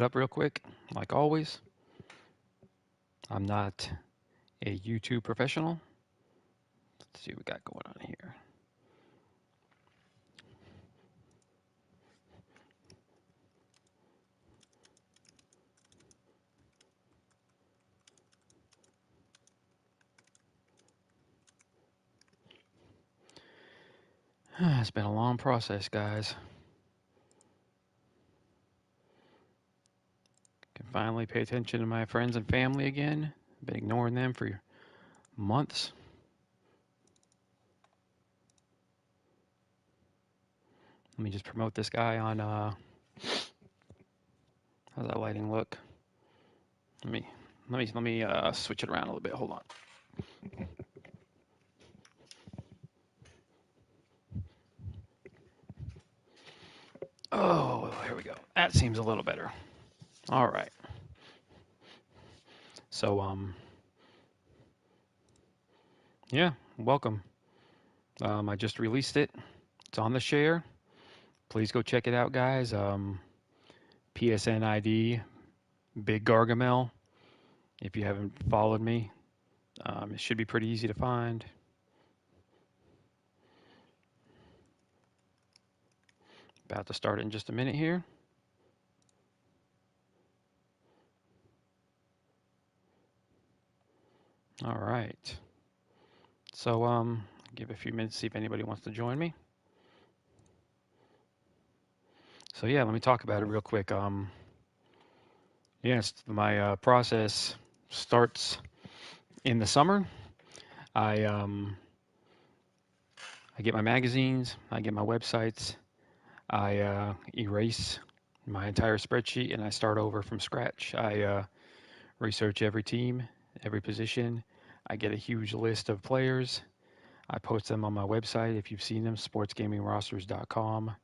Up real quick, like always. I'm not a YouTube professional. Let's see what we got going on here. It's been a long process, guys. Can finally pay attention to my friends and family again. Been ignoring them for months. Let me just promote this guy on how's that lighting look? Let me switch it around a little bit. Hold on. Oh, here we go. That seems a little better. All right. So yeah, welcome. I just released it. It's on the share. Please go check it out, guys. PSN ID, Big Gargamel. If you haven't followed me, it should be pretty easy to find. About to start in just a minute here. All right. So, give a few minutes to see if anybody wants to join me. So yeah, let me talk about it real quick. Yes, my process starts in the summer. I um, I get my magazines, I get my websites, I erase my entire spreadsheet, and I start over from scratch. I research every team, every position. I get a huge list of players. I post them on my website. If you've seen them, sportsgamingrosters.com.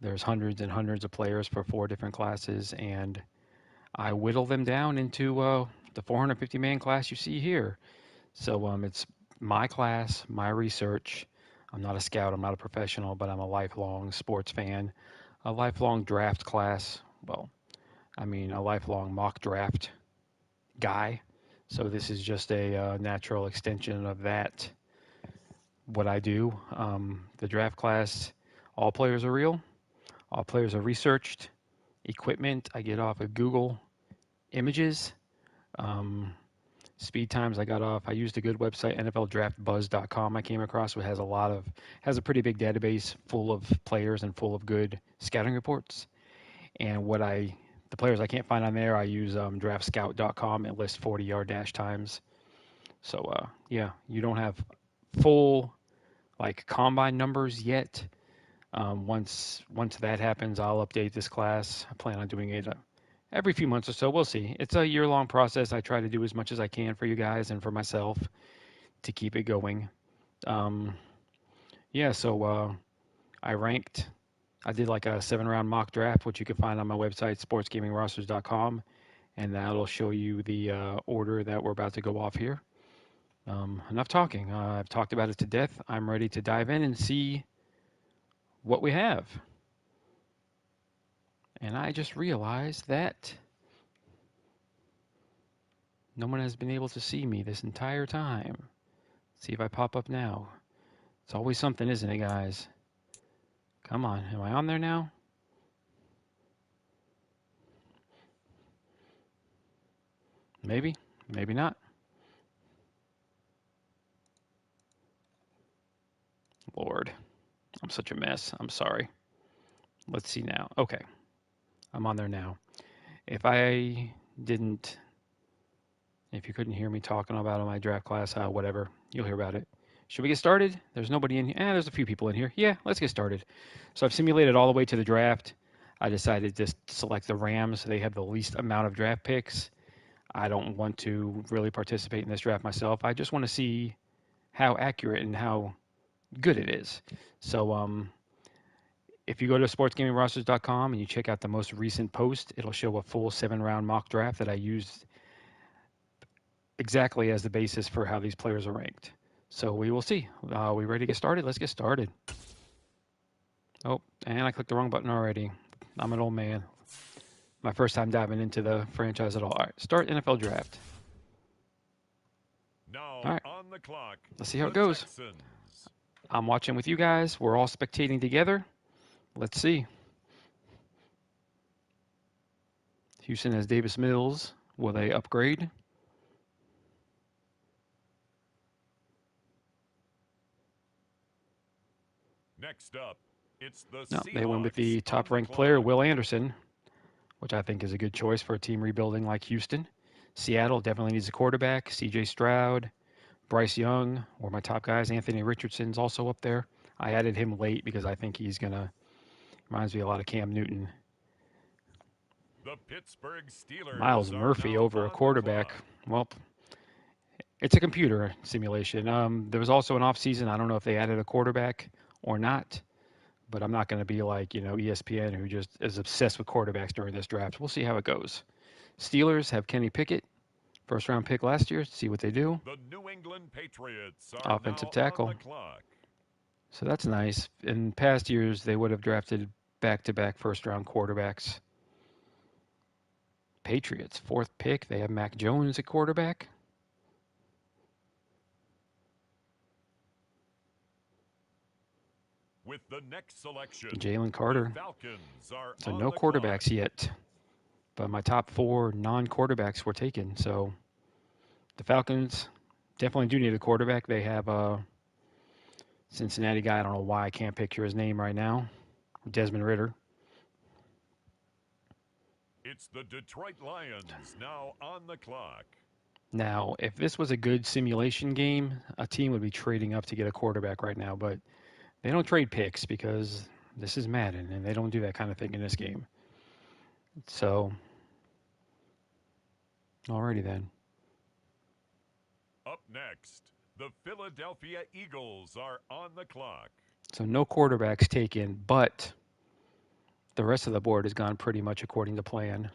There's hundreds and hundreds of players for 4 different classes, and I whittle them down into the 450-man class you see here. So it's my class, my research. I'm not a scout, I'm not a professional, but I'm a lifelong sports fan, a lifelong draft class. Well, I mean, a lifelong mock draft guy. So this is just a natural extension of that, what I do. The draft class, all players are real, all players are researched. Equipment, I get off of Google Images. Um, Speed times I got off. I used a good website, NFLDraftBuzz.com. I came across, which has a pretty big database full of players and full of good scouting reports. And the players I can't find on there, I use DraftScout.com. It lists 40-yard dash times. So yeah, you don't have full like combine numbers yet. Once that happens, I'll update this class. I plan on doing it every few months or so. We'll see. It's a year-long process. I try to do as much as I can for you guys and for myself to keep it going. Um, yeah, so I ranked. I did like a 7-round mock draft, which you can find on my website, sportsgamingrosters.com, and that'll show you the order that we're about to go off here. Enough talking. I've talked about it to death. I'm ready to dive in and see what we have. And I just realized that no one has been able to see me this entire time. Let's see if I pop up now. It's always something, isn't it, guys? Come on. Am I on there now? Maybe. Maybe not. Lord, I'm such a mess. I'm sorry. Let's see now. Okay. I'm on there now. If I didn't, if you couldn't hear me talking about my draft class, whatever, you'll hear about it. Should we get started? There's nobody in here. There's a few people in here. Yeah, let's get started. So I've simulated all the way to the draft. I decided to select the Rams. They have the least amount of draft picks. I don't want to really participate in this draft myself. I just want to see how accurate and how good it is. So if you go to sportsgamingrosters.com and you check out the most recent post, it'll show a full 7-round mock draft that I used exactly as the basis for how these players are ranked. So we will see. Are we ready to get started? Let's get started. Oh, and I clicked the wrong button already. I'm an old man. My first time diving into the franchise at all. All right, start NFL draft. Now All right, on the clock, let's see how it the goes. Texans. I'm watching with you guys. We're all spectating together. Let's see. Houston has Davis Mills. Will they upgrade? Next up, it's the No, they went with Seahawks the on the top-ranked player, clock. Will Anderson, which I think is a good choice for a team rebuilding like Houston. Seattle definitely needs a quarterback. C.J. Stroud, Bryce Young, or my top guys. Anthony Richardson's also up there. I added him late because I think he's gonna reminds me a lot of Cam Newton. The Pittsburgh Miles Steelers are Murphy now over a on the quarterback. clock. Well, it's a computer simulation. There was also an offseason. I don't know if they added a quarterback or not, but I'm not going to be like, ESPN who just is obsessed with quarterbacks during this draft. We'll see how it goes. Steelers have Kenny Pickett, first round pick last year. See what they do. The New England Patriots are Offensive now on tackle. the clock. So that's nice. In past years, they would have drafted back to back first round quarterbacks. Patriots, fourth pick. They have Mac Jones at quarterback. With the next selection, Jalen the Carter. Falcons are So on no the clock. quarterbacks yet. But my top four non-quarterbacks were taken. So the Falcons definitely do need a quarterback. They have a Cincinnati guy. I don't know why I can't picture his name right now. Desmond Ritter. It's the Detroit Lions now on the clock. Now, if this was a good simulation game, a team would be trading up to get a quarterback right now. But they don't trade picks because this is Madden, and they don't do that kind of thing in this game. So, alrighty then. Up next, the Philadelphia Eagles are on the clock. So no quarterbacks taken, but the rest of the board has gone pretty much according to plan.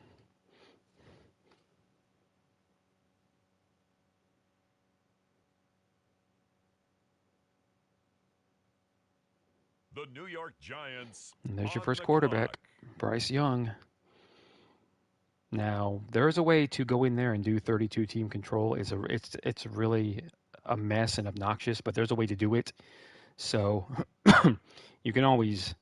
The New York Giants. And there's your on first the quarterback, clock. Bryce Young. Now, there is a way to go in there and do 32 team control. It's really a mess and obnoxious, but there's a way to do it. So you can always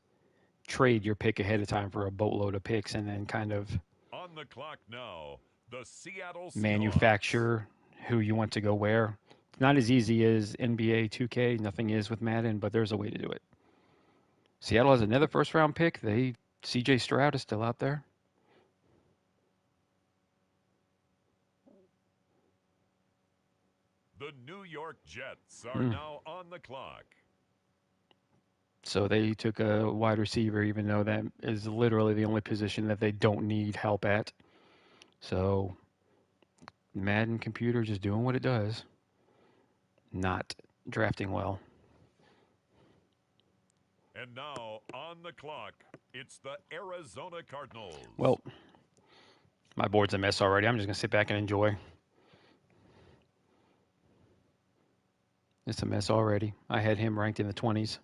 trade your pick ahead of time for a boatload of picks and then kind of On the clock now, the Seattle Seahawks. manufacture who you want to go where. It's not as easy as NBA 2K. Nothing is with Madden, but there's a way to do it. Seattle has another first round pick. CJ Stroud is still out there. The New York Jets are now on the clock. So they took a wide receiver, even though that is literally the only position that they don't need help at. So Madden computer just doing what it does, not drafting well. And now on the clock, it's the Arizona Cardinals. Well, my board's a mess already. I'm just going to sit back and enjoy. It's a mess already. I had him ranked in the 20s.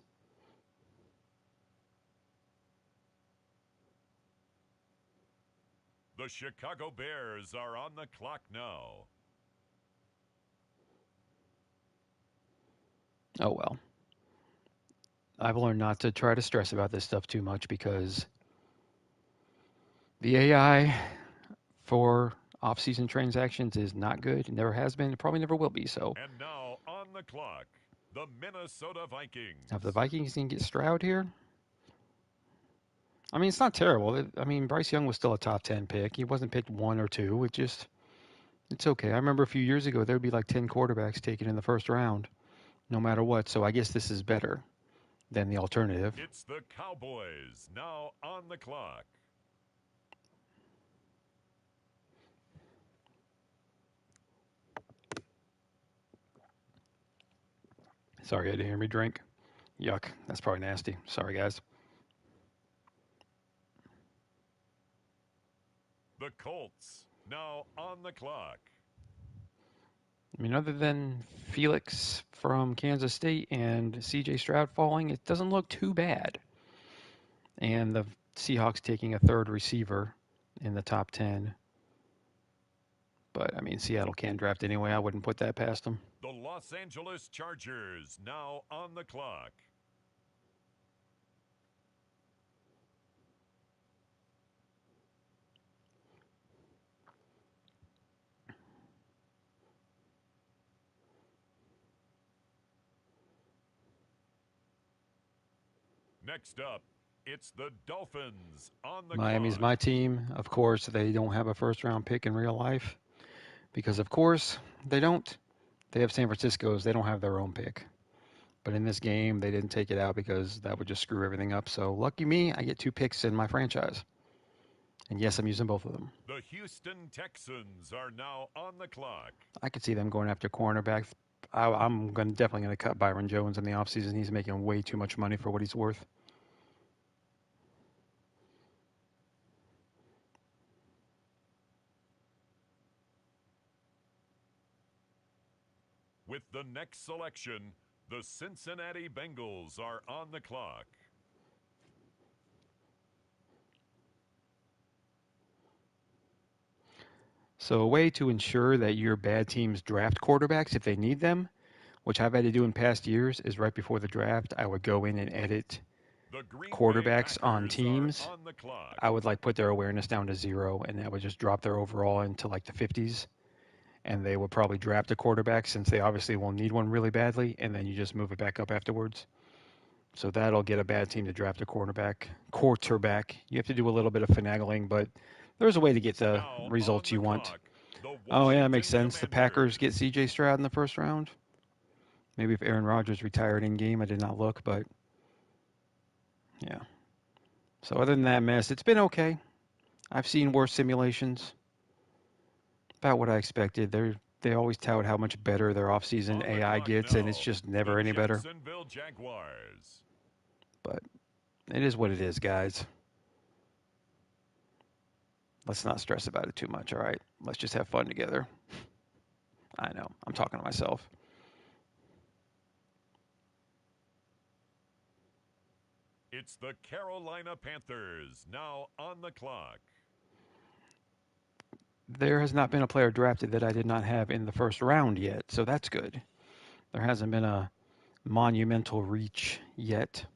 The Chicago Bears are on the clock now. Oh, well. I've learned not to try to stress about this stuff too much because the AI for off-season transactions is not good. It never has been. It probably never will be. So, And now on the clock, the Minnesota Vikings. if the Vikings can get Stroud here, I mean, it's not terrible. I mean, Bryce Young was still a top 10 pick. He wasn't picked 1 or 2. It's okay. I remember a few years ago, there would be like 10 quarterbacks taken in the first round, no matter what. So I guess this is better than the alternative. It's the Cowboys now on the clock. Sorry, I didn't hear me drink. Yuck. That's probably nasty. Sorry, guys. The Colts now on the clock. I mean, other than Felix from Kansas State and C.J. Stroud falling, it doesn't look too bad. And the Seahawks taking a third receiver in the top 10. But, I mean, Seattle can't draft anyway. I wouldn't put that past them. The Los Angeles Chargers now on the clock. Next up, it's the Dolphins on the Miami's clock. my team. Of course, they don't have a first-round pick in real life because, of course, they don't. They have San Francisco's. They don't have their own pick. But in this game, they didn't take it out because that would just screw everything up. So lucky me, I get 2 picks in my franchise. And yes, I'm using both of them. The Houston Texans are now on the clock. I could see them going after cornerbacks. I'm definitely going to cut Byron Jones in the offseason. He's making way too much money for what he's worth. With the next selection, the Cincinnati Bengals are on the clock. So a way to ensure that your bad teams draft quarterbacks if they need them, which I've had to do in past years, is right before the draft, I would go in and edit The Green quarterbacks Bay on Packers teams. are on the clock. I would put their awareness down to 0, and that would just drop their overall into the 50s. And they would probably draft a quarterback since they obviously will need one really badly, and then you just move it back up afterwards. So that'll get a bad team to draft a quarterback. You have to do a little bit of finagling, but there's a way to get the Now results on you the want. clock, the Oh yeah, that makes Washington sense. The Packers get Commanders. C.J. Stroud in the first round. Maybe if Aaron Rodgers retired in game, I did not look, but yeah. So other than that mess, it's been okay. I've seen worse simulations. About what I expected. They always tout how much better their offseason On the AI clock gets, and it's now, just the never any better. Jacksonville Jaguars. But it is what it is, guys. Let's not stress about it too much, all right? Let's just have fun together. I know, I'm talking to myself. It's the Carolina Panthers now on the clock. There has not been a player drafted that I did not have in the first round yet, so that's good. There hasn't been a monumental reach yet.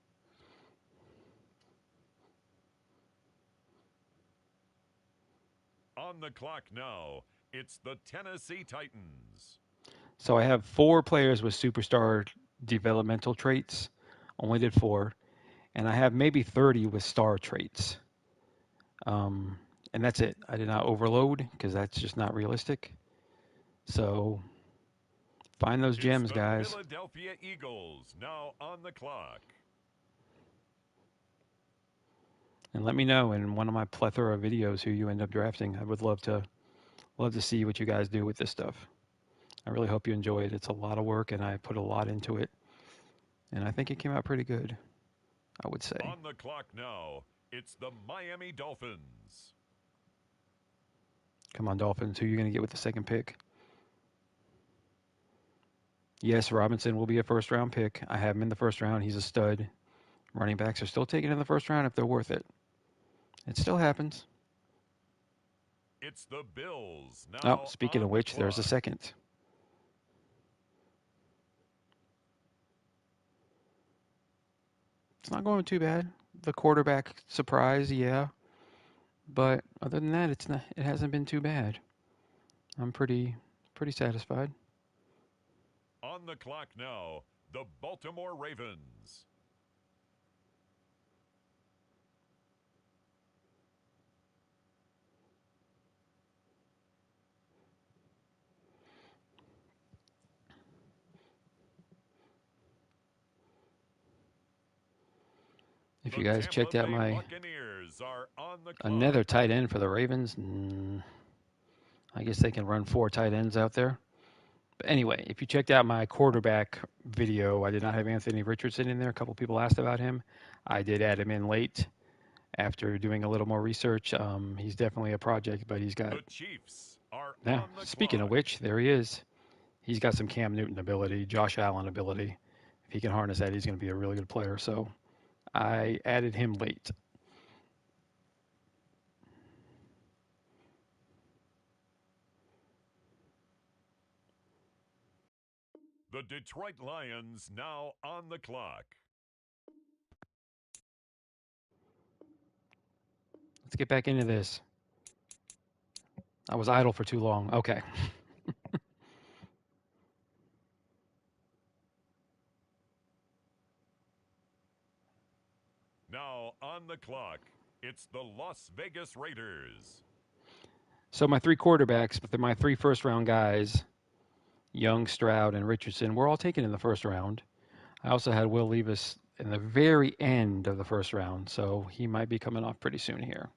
On the clock now, it's the Tennessee Titans. So I have 4 players with superstar developmental traits. Only did 4. And I have maybe 30 with star traits. And that's it. I did not overload because that's just not realistic. So find those gems, It's the guys. Philadelphia Eagles now on the clock. And let me know in one of my plethora of videos who you end up drafting. I would love to see what you guys do with this stuff. I really hope you enjoy it. It's a lot of work and I put a lot into it. And I think it came out pretty good, I would say. On the clock now, it's the Miami Dolphins. Come on, Dolphins. Who are you going to get with the second pick? Yes, Robinson will be a first round pick. I have him in the first round. He's a stud. Running backs are still taken in the first round if they're worth it. It still happens. It's the Bills now. Oh, speaking on of which, the there's a clock. second. It's not going too bad. The quarterback surprise, yeah. But other than that, it hasn't been too bad. I'm pretty satisfied. On the clock now, the Baltimore Ravens. If The you guys Tampa checked out Bay my Buccaneers are on the clock. another tight end for the Ravens, I guess they can run 4 tight ends out there. But anyway, if you checked out my quarterback video, I did not have Anthony Richardson in there. A couple people asked about him. I did add him in late after doing a little more research. He's definitely a project, but he's got. The Chiefs are Yeah. on the Speaking of clock. which, there he is. He's got some Cam Newton ability, Josh Allen ability. If he can harness that, he's going to be a really good player. So I added him late. The Detroit Lions now on the clock. Let's get back into this. I was idle for too long. Okay. Now on the clock, it's the Las Vegas Raiders. So my three quarterbacks, but they're my three first-round guys, Young, Stroud, and Richardson, were all taken in the first round. I also had Will Levis in the very end of the first round, so he might be coming off pretty soon here.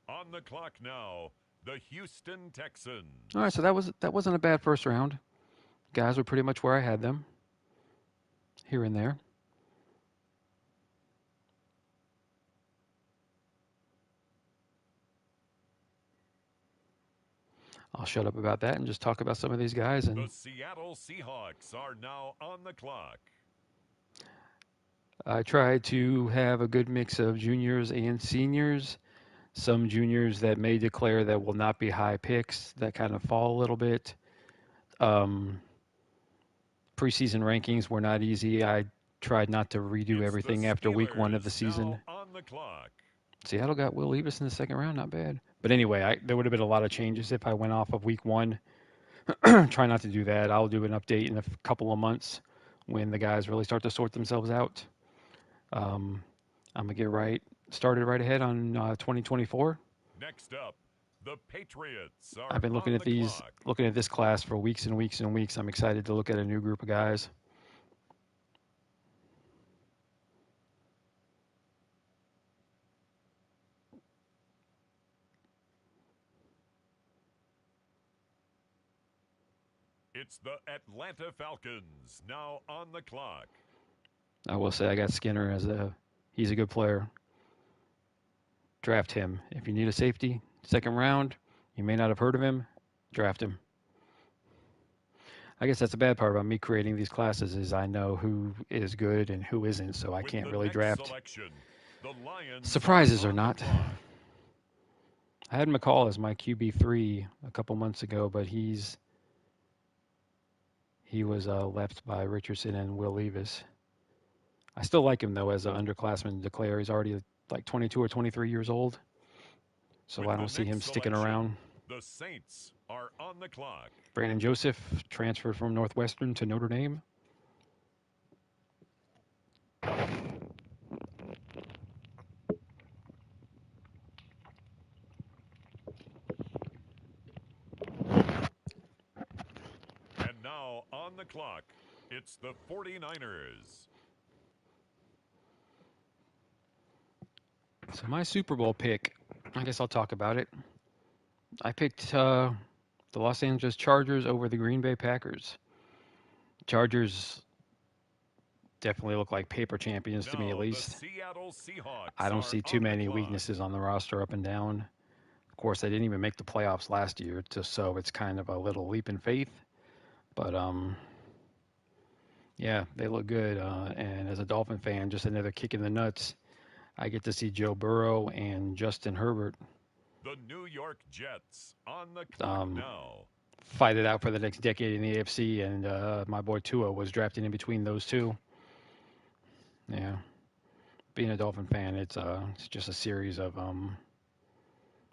On the clock now, the Houston Texans. All right, so that wasn't a bad first round. Guys were pretty much where I had them, here and there. I'll shut up about that and just talk about some of these guys. And The Seattle Seahawks are now on the clock. I tried to have a good mix of juniors and seniors. Some juniors that may declare that will not be high picks that kind of fall a little bit. Preseason rankings were not easy. I tried not to redo everything after week one of the season. On the clock. Seattle got Will Levis in the second round, not bad. But anyway, there would have been a lot of changes if I went off of week one. Try not to do that. I'll do an update in a couple of months when the guys really start to sort themselves out. I'm gonna get started right ahead on 2024. Next up, the Patriots are I've been looking on at the these, clock. looking at this class for weeks and weeks and weeks. I'm excited to look at a new group of guys. It's the Atlanta Falcons now on the clock. I will say I got Skinner he's a good player. Draft him. If you need a safety, second round, you may not have heard of him, draft him. I guess that's the bad part about me creating these classes is I know who is good and who isn't, so I can't really draft surprises or not. I had McCall as my QB3 a couple months ago, but he was left by Richardson and Will Levis. I still like him though as an underclassman declare. He's already like 22 or 23 years old, so I don't see him sticking around. The Saints are on the clock. Brandon Joseph transferred from Northwestern to Notre Dame. And now on the clock, it's the 49ers. So my Super Bowl pick, I guess I'll talk about it. I picked the Los Angeles Chargers over the Green Bay Packers. Chargers definitely look like paper champions to me, at least. I don't see too many weaknesses on the roster up and down. Of course, they didn't even make the playoffs last year, so it's kind of a little leap in faith. But yeah, they look good. And as a Dolphin fan, just another kick in the nuts. I get to see Joe Burrow and Justin Herbert. The New York Jets on the clock now. Fight it out for the next decade in the AFC, and my boy Tua was drafted in between those two. Yeah, being a Dolphin fan, it's just a series of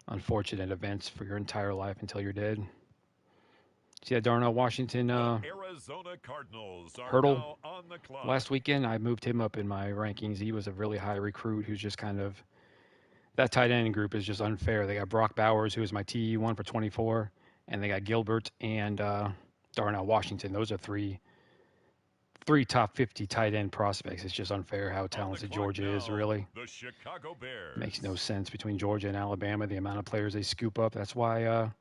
unfortunate events for your entire life until you're dead. See that Darnell Washington Arizona Cardinals are hurdle now on the clock. last weekend? I moved him up in my rankings. He was a really high recruit who's just kind of that tight end group is just unfair. They got Brock Bowers, who is my TE1 for 24, and they got Gilbert and Darnell Washington. Those are three top 50 tight end prospects. It's just unfair how talented Georgia is, really. The Chicago Bears. Makes no sense between Georgia and Alabama, the amount of players they scoop up. That's why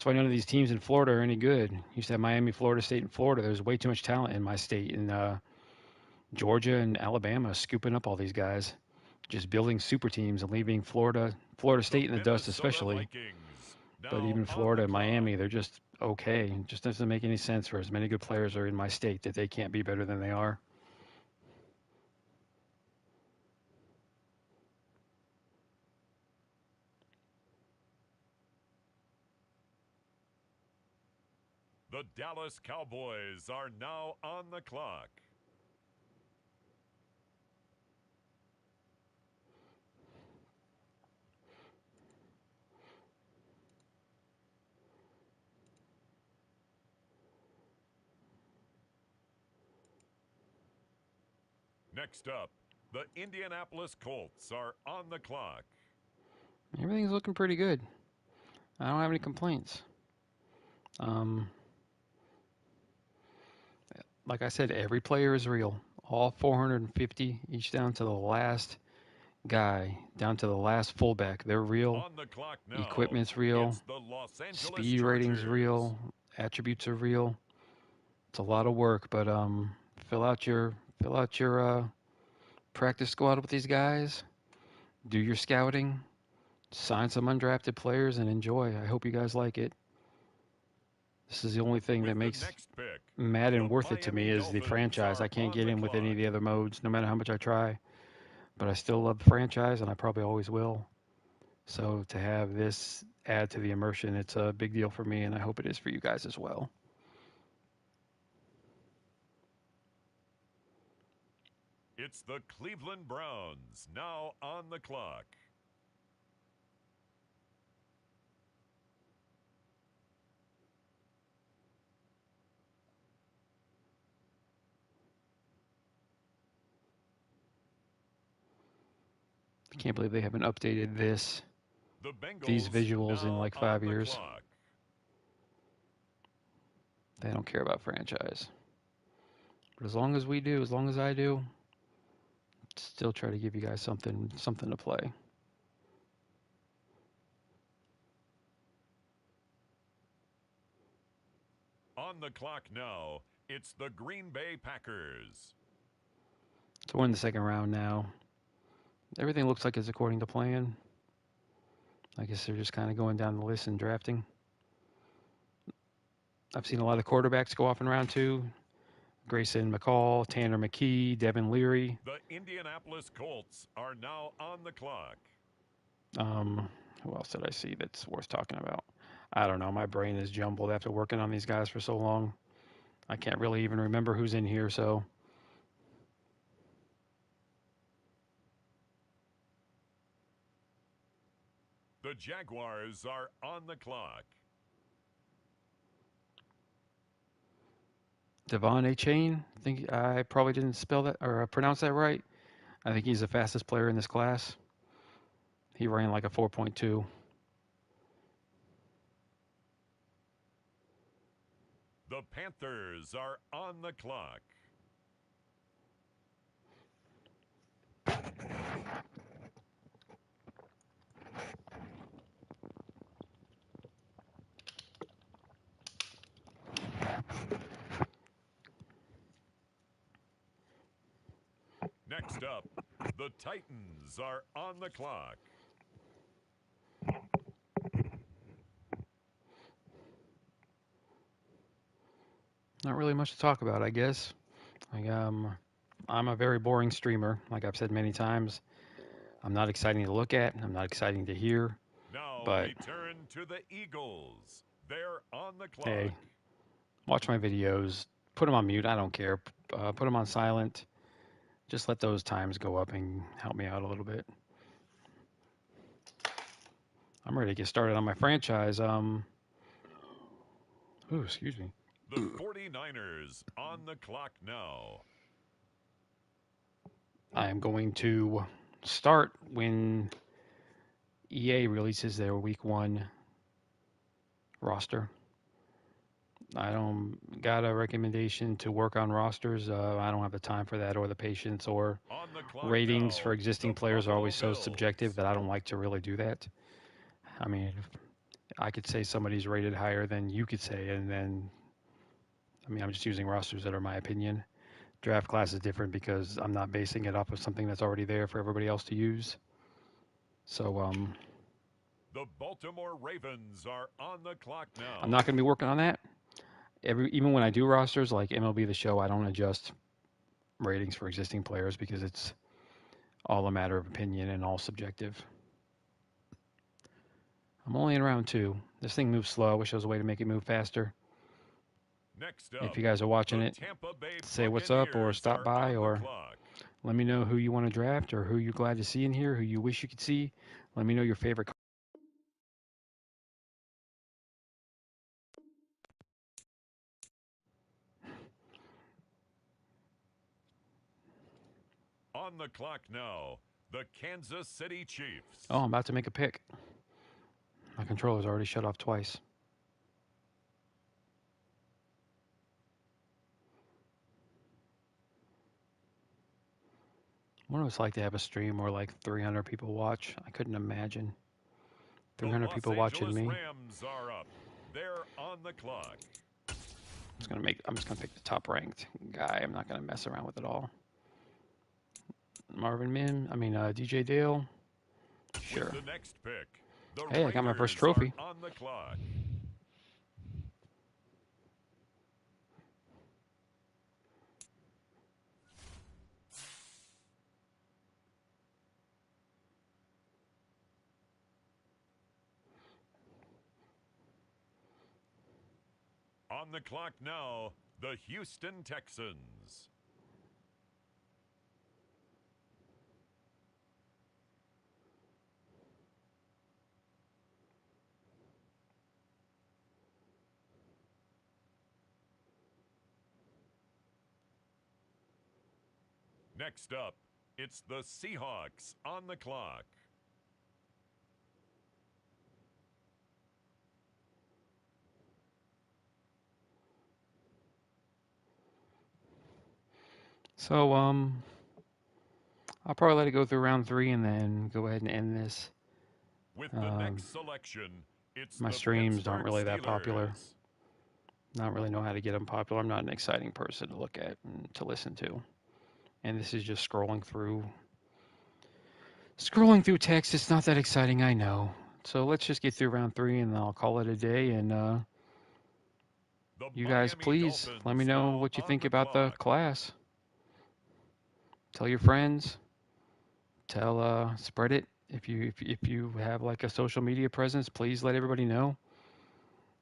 none of these teams in Florida are any good. Used to have Miami, Florida State, and Florida. There's way too much talent in my state. And Georgia and Alabama scooping up all these guys. Just building super teams and leaving Florida State in the dust, especially. But even Florida and Miami, they're just okay. It just doesn't make any sense for as many good players are in my state that they can't be better than they are. The Dallas Cowboys are now on the clock. Next up, the Indianapolis Colts are on the clock. Everything's looking pretty good. I don't have any complaints. Like I said, every player is real. All 450, each down to the last guy, down to the last fullback. They're real. On the clock now, Equipment's real. it's the Los Angeles Speed Chargers. rating's real. Attributes are real. It's a lot of work, but fill out your practice squad with these guys. Do your scouting. Sign some undrafted players and enjoy. I hope you guys like it. This is the only thing that makes Madden worth it to me is the franchise. I can't get in with any of the other modes, no matter how much I try. But I still love the franchise, and I probably always will. So to have this add to the immersion, it's a big deal for me, and I hope it is for you guys as well. It's the Cleveland Browns now on the clock. I can't believe they haven't updated these visuals in like 5 years. They don't care about franchise. But as long as we do, as long as I do, still try to give you guys something to play. On the clock now, it's the Green Bay Packers. So we're in the second round now. Everything looks like it's according to plan. I guess they're just kind of going down the list and drafting. I've seen a lot of quarterbacks go off in round 2. Grayson McCall, Tanner McKee, Devin Leary. The Indianapolis Colts are now on the clock. Who else did I see that's worth talking about? I don't know. My brain is jumbled after working on these guys for so long. I can't really even remember who's in here, so. The Jaguars are on the clock. Devon Achane, I think I probably didn't spell that or pronounce that right. I think he's the fastest player in this class. He ran like a 4.2. The Panthers are on the clock. Next up, the Titans are on the clock. Not really much to talk about, I guess. I'm a very boring streamer, like I've said many times. I'm not exciting to look at. I'm not exciting to hear. Now but we turn to the Eagles. They're on the clock. Hey, watch my videos. Put them on mute. I don't care. Put them on silent. Just let those times go up and help me out a little bit. I'm ready to get started on my franchise. Excuse me. The 49ers on the clock now. I am going to start when EA releases their week 1 roster. I don't got a recommendation to work on rosters. I don't have the time for that or the patience or ratings for existing players are always so subjective that I don't like to really do that. I mean, I could say somebody's rated higher than you could say, and then, I'm just using rosters that are my opinion. Draft class is different because I'm not basing it off of something that's already there for everybody else to use. So, the Baltimore Ravens are on the clock now. I'm not going to be working on that. Even when I do rosters like MLB The Show, I don't adjust ratings for existing players because it's all a matter of opinion and all subjective. I'm only in round 2. This thing moves slow. I wish there was a way to make it move faster. Next If up, you guys are watching the it, Tampa Bay say what's up or Buccaneers stop are by on the or clock. let me know who you want to draft or who you're glad to see in here, who you wish you could see. Let me know your favorite. On the clock now, the Kansas City Chiefs. Oh, I'm about to make a pick. My controller's already shut off twice. What would it like to have a stream where like 300 people watch? I couldn't imagine The 300 Los people watching Angeles me. Rams are up. They're on the clock. I'm just gonna pick the top ranked guy. I'm not gonna mess around with it all. DJ Dale. Sure. With the next pick, the Hey, I got my first Raiders are trophy. on the clock. On the clock now, the Houston Texans. Next up, it's the Seahawks on the clock. So I'll probably let it go through round 3 and then go ahead and end this. With the next selection, it's My the streams aren't Pittsburgh really that popular. Steelers. Not really know how to get them popular. I'm not an exciting person to look at and to listen to. And this is just scrolling through text. It's not that exciting, I know. So let's just get through round 3 and I'll call it a day. And The you guys, Miami please let me Dolphins know now what you on think the about the clock. class. Tell your friends. Spread it. If you have like a social media presence, please let everybody know.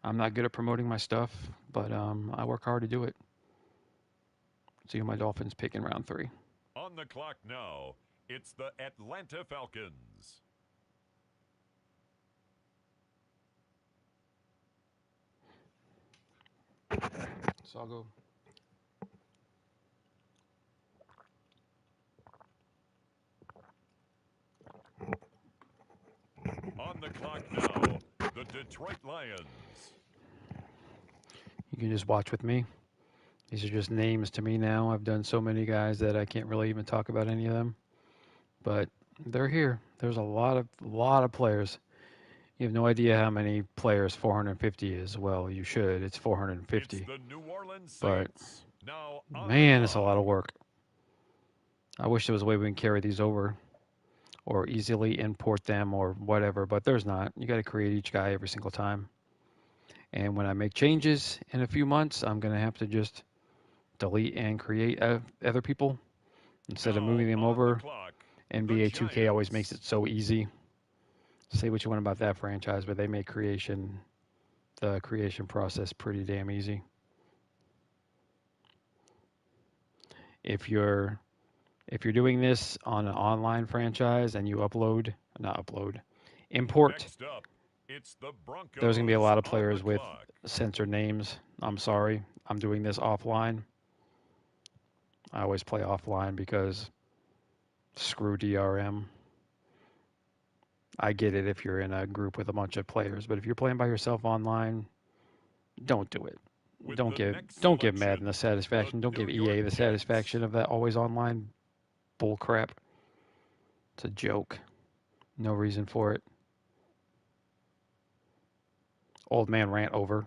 I'm not good at promoting my stuff, but I work hard to do it. See who my Dolphins pick in round 3. On the clock now, it's the Atlanta Falcons. So I'll go. On the clock now, the Detroit Lions. You can just watch with me. These are just names to me now. I've done so many guys that I can't really even talk about any of them. But they're here. There's a lot of players. You have no idea how many players 450 is. Well, you should. It's 450. It's the New Orleans But Saints. Now on the man, it's a clock. lot of work. I wish there was a way we can carry these over or easily import them or whatever, but there's not. You got to create each guy every single time. And when I make changes in a few months, I'm going to have to just delete and create other people instead of Now moving them on the over. clock, the NBA 2K always makes Giants. it so easy. Say what you want about that franchise, but they make the creation process pretty damn easy. If you're doing this on an online franchise and you import, Next up, it's the there's going to be a Broncos lot of on the players with clock. censored names. I'm sorry. I'm doing this offline. I always play offline because screw DRM. I get it if you're in a group with a bunch of players, but if you're playing by yourself online, don't do it. With Don't the give next don't give Madden selection, the the satisfaction. Don't New give York EA the Jets. satisfaction of that always online bull crap. It's a joke. No reason for it. Old man rant over.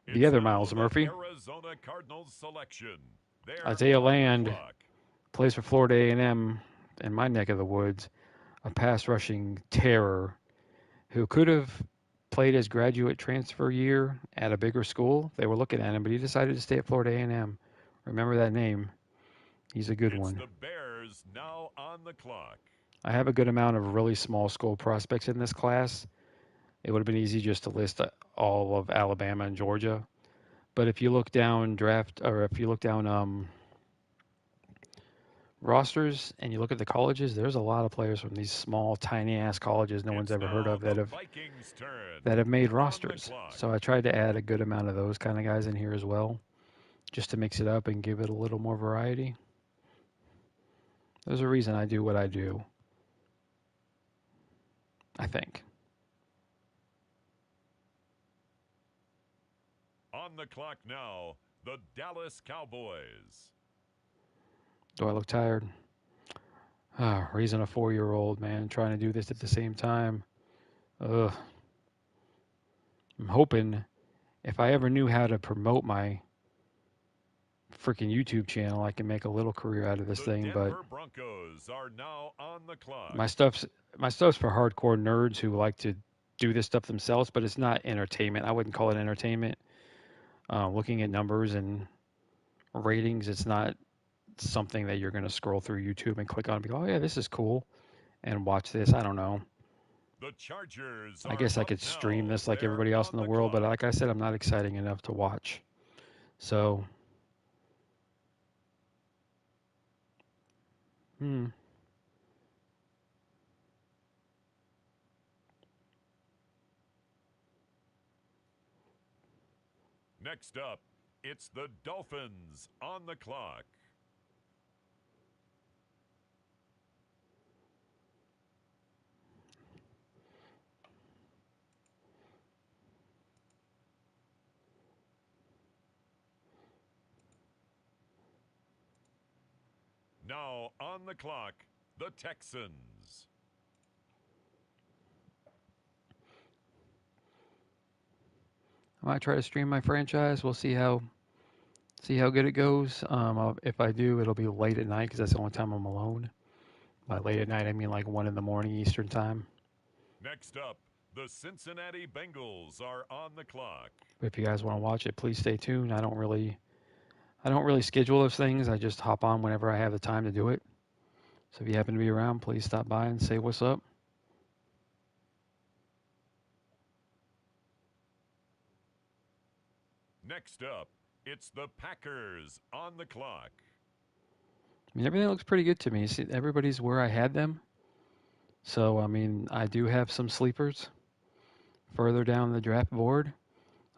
The It's other now Miles the Murphy, Arizona Cardinals selection. They're Isaiah on the Land, clock. plays for Florida A&M in my neck of the woods. A pass rushing terror who could have played his graduate transfer year at a bigger school. They were looking at him, but he decided to stay at Florida A&M. Remember that name. He's a good It's one. the Bears now on the clock. I have a good amount of really small school prospects in this class. It would have been easy just to list all of Alabama and Georgia. But if you look down draft, or if you look down rosters and you look at the colleges, there's a lot of players from these small, tiny ass colleges no one's It's ever heard now of the Vikings' turn. that have made On the rosters. clock. So I tried to add a good amount of those kind of guys in here as well, just to mix it up and give it a little more variety. There's a reason I do what I do, I think. On the clock now, the Dallas Cowboys. Do I look tired? Raising a 4-year-old, man, trying to do this at the same time. Ugh. I'm hoping if I ever knew how to promote my freaking YouTube channel, I can make a little career out of this thing. Denver But Broncos are now on the clock. my stuff's for hardcore nerds who like to do this stuff themselves. But it's not entertainment. I wouldn't call it entertainment. Looking at numbers and ratings, it's not something that you're going to scroll through YouTube and click on and be, oh yeah, this is cool, and watch this. I don't know. The Chargers I guess I could stream this like everybody else in the world, but like I said, I'm not exciting enough to watch. So, Next up, it's the Dolphins on the clock. Now on the clock, the Texans. I might try to stream my franchise. We'll see how good it goes. If I do, it'll be late at night because that's the only time I'm alone. By late at night, I mean like 1 in the morning Eastern time. Next up, the Cincinnati Bengals are on the clock. But if you guys want to watch it, please stay tuned. I don't really schedule those things. I just hop on whenever I have the time to do it. So if you happen to be around, please stop by and say what's up. Next up, it's the Packers on the clock. I mean, everything looks pretty good to me. See, everybody's where I had them. So, I mean, I do have some sleepers further down the draft board.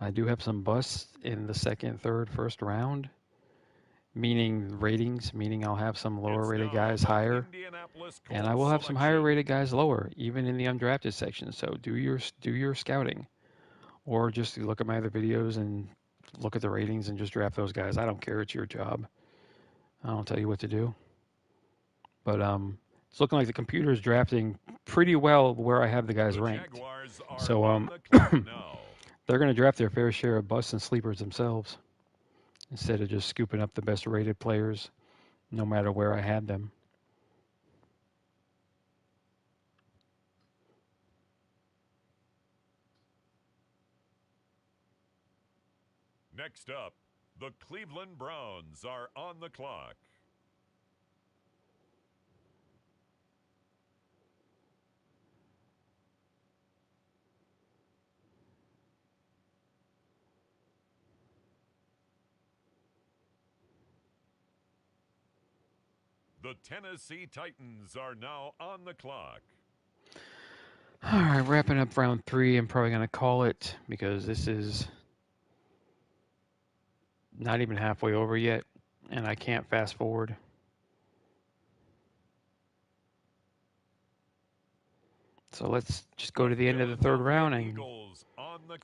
I do have some busts in the second, third, first round, meaning ratings, meaning I'll have some lower rated guys higher, and I will have some higher rated guys lower, even in the undrafted section. So do your scouting, or just look at my other videos and look at the ratings and just draft those guys. I don't care. It's your job. I don't tell you what to do. But it's looking like the computer is drafting pretty well where I have the guys ranked. So they're going to draft their fair share of busts and sleepers themselves instead of just scooping up the best rated players no matter where I had them. Next up, the Cleveland Browns are on the clock. The Tennessee Titans are now on the clock. All right, wrapping up round 3. I'm probably going to call it because this is not even halfway over yet, and I can't fast forward. So let's just go to the end of the third round and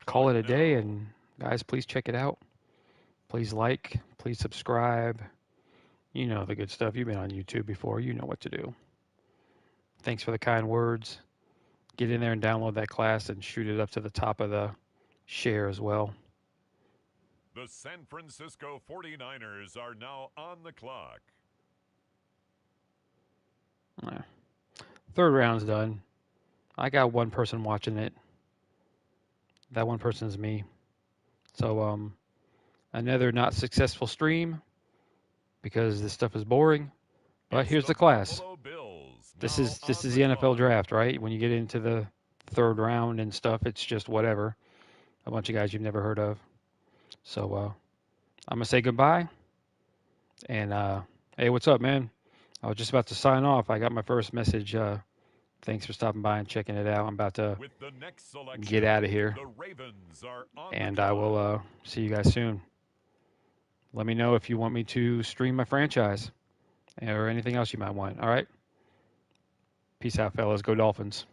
call it a day. And guys, please check it out. Please like, please subscribe. You know the good stuff. You've been on YouTube before. You know what to do. Thanks for the kind words. Get in there and download that class and shoot it up to the top of the share as well. The San Francisco 49ers are now on the clock. Third round's done. I got one person watching it. That one person is me. So another not successful stream because this stuff is boring. But here's the class. This Now is this on is the the NFL clock. draft, right? When you get into the third round and stuff, it's just whatever. A bunch of guys you've never heard of. So I'm gonna say goodbye. And hey, what's up, man? I was just about to sign off. I got my first message. Thanks for stopping by and checking it out. I'm about to With the next get selection, out of here, the Ravens are on the and I clock. will see you guys soon. Let me know if you want me to stream my franchise or anything else you might want. All right. Peace out, fellas. Go Dolphins.